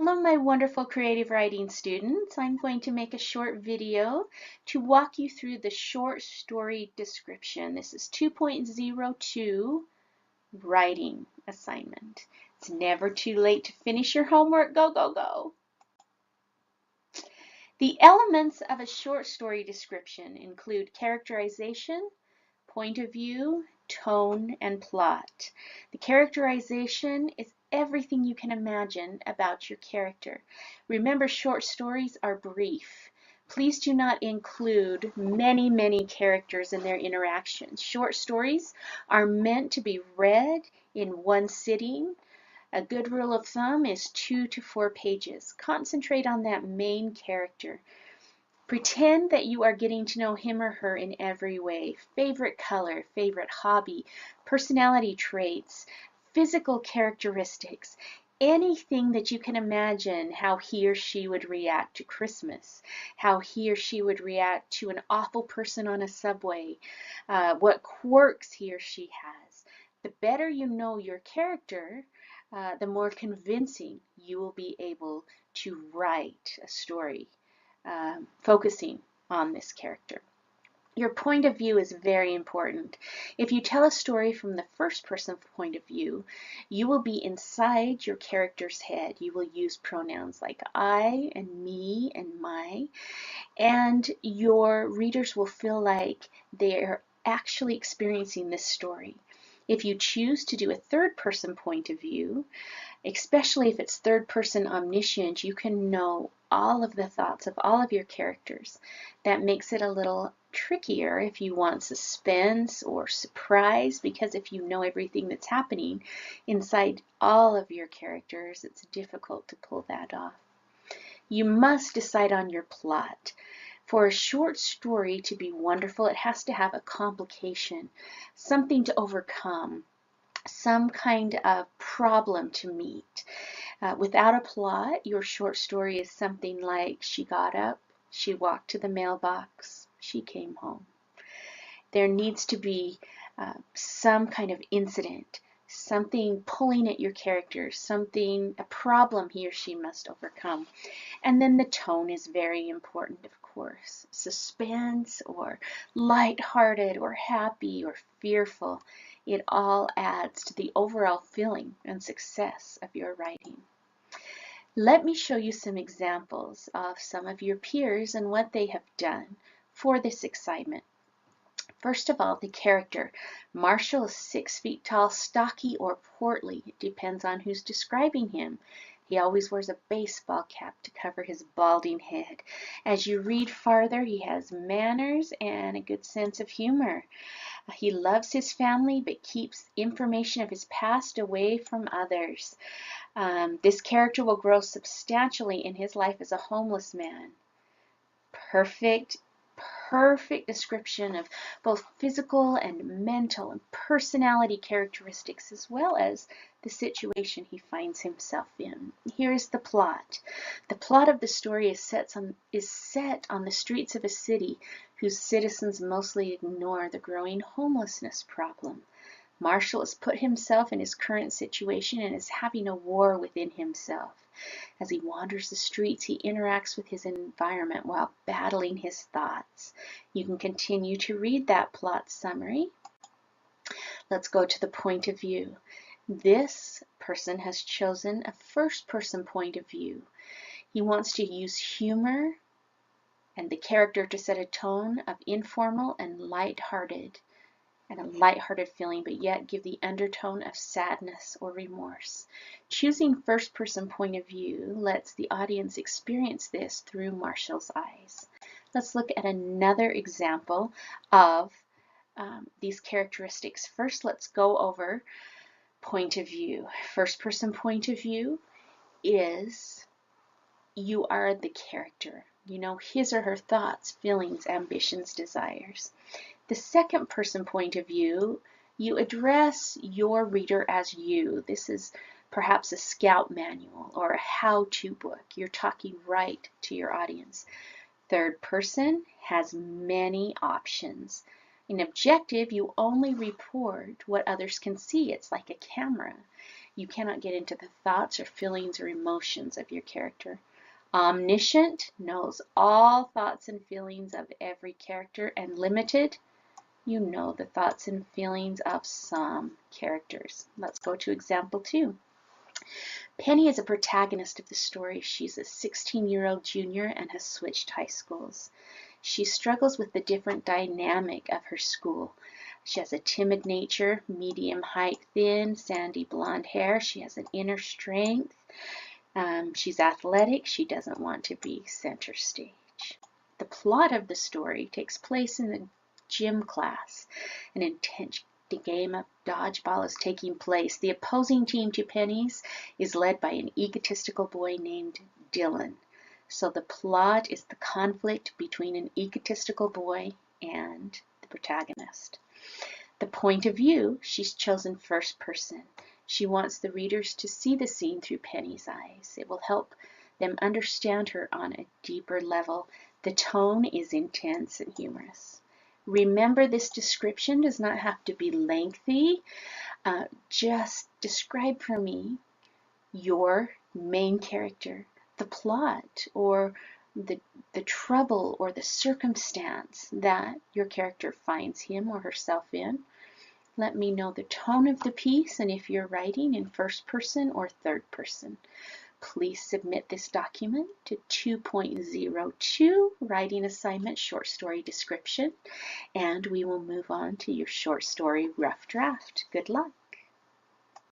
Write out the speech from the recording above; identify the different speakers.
Speaker 1: Hello, my wonderful creative writing students. I'm going to make a short video to walk you through the short story description. This is 2.02 writing assignment. It's never too late to finish your homework. Go, go, go. The elements of a short story description include characterization, point of view, tone, and plot. The characterization is everything you can imagine about your character. Remember, short stories are brief. Please do not include many characters in their interactions. Short stories are meant to be read in one sitting. A good rule of thumb is 2 to 4 pages. Concentrate on that main character. Pretend that you are getting to know him or her in every way. Favorite color, favorite hobby, personality traits, physical characteristics, anything that you can imagine how he or she would react to Christmas, how he or she would react to an awful person on a subway, what quirks he or she has. The better you know your character, the more convincing you will be able to write a story. Focusing on this character. Your point of view is very important. If you tell a story from the first person point of view, you will be inside your character's head. You will use pronouns like I and me and my, and your readers will feel like they are actually experiencing this story. If you choose to do a third person point of view, especially if it's third person omniscient, you can know all of the thoughts of all of your characters. That makes it a little trickier if you want suspense or surprise, because if you know everything that's happening inside all of your characters, it's difficult to pull that off. You must decide on your plot. For a short story to be wonderful, it has to have a complication, something to overcome, some kind of problem to meet. Without a plot, your short story is something like she got up, she walked to the mailbox, she came home. There needs to be some kind of incident, something pulling at your character, a problem he or she must overcome. And then the tone is very important, of course. Suspense or lighthearted or happy or fearful. It all adds to the overall feeling and success of your writing. Let me show you some examples of some of your peers and what they have done for this excitement. First of all, the character. Marshall is 6 feet tall, stocky, or portly. It depends on who's describing him. He always wears a baseball cap to cover his balding head. As you read farther, he has manners and a good sense of humor. He loves his family but keeps information of his past away from others. This character will grow substantially in his life as a homeless man. Perfect description of both physical and mental and personality characteristics, as well as the situation he finds himself in. Here's the plot. The plot of the story is set on the streets of a city whose citizens mostly ignore the growing homelessness problem. Marshall has put himself in his current situation and is having a war within himself. As he wanders the streets, he interacts with his environment while battling his thoughts. You can continue to read that plot summary. Let's go to the point of view. This person has chosen a first-person point of view. He wants to use humor and the character to set a tone of informal and light-hearted feeling, but yet give the undertone of sadness or remorse. Choosing first-person point of view lets the audience experience this through Marshall's eyes. Let's look at another example of these characteristics. First, let's go over point of view. First-person point of view is you are the character. You know his or her thoughts, feelings, ambitions, desires. The second person point of view, you address your reader as you. This is perhaps a scout manual or a how-to book. You're talking right to your audience. Third person has many options. In objective, you only report what others can see. It's like a camera. You cannot get into the thoughts or feelings or emotions of your character. Omniscient knows all thoughts and feelings of every character, and limited, you know the thoughts and feelings of some characters. Let's go to example 2. Penny is a protagonist of the story. She's a 16-year-old junior and has switched high schools. She struggles with the different dynamic of her school. She has a timid nature, medium height, thin, sandy blonde hair. She has an inner strength. She's athletic. She doesn't want to be center stage. The plot of the story takes place in the gym class. An intense game of dodgeball is taking place. The opposing team to Penny's is led by an egotistical boy named Dylan. So the plot is the conflict between an egotistical boy and the protagonist. The point of view, she's chosen first person. She wants the readers to see the scene through Penny's eyes. It will help them understand her on a deeper level. The tone is intense and humorous. Remember, this description does not have to be lengthy. Just describe for me your main character, the plot, or the trouble or the circumstance that your character finds him or herself in. Let me know the tone of the piece and if you're writing in first person or third person. Please submit this document to 2.02 writing assignment short story description, and we will move on to your short story rough draft. Good luck.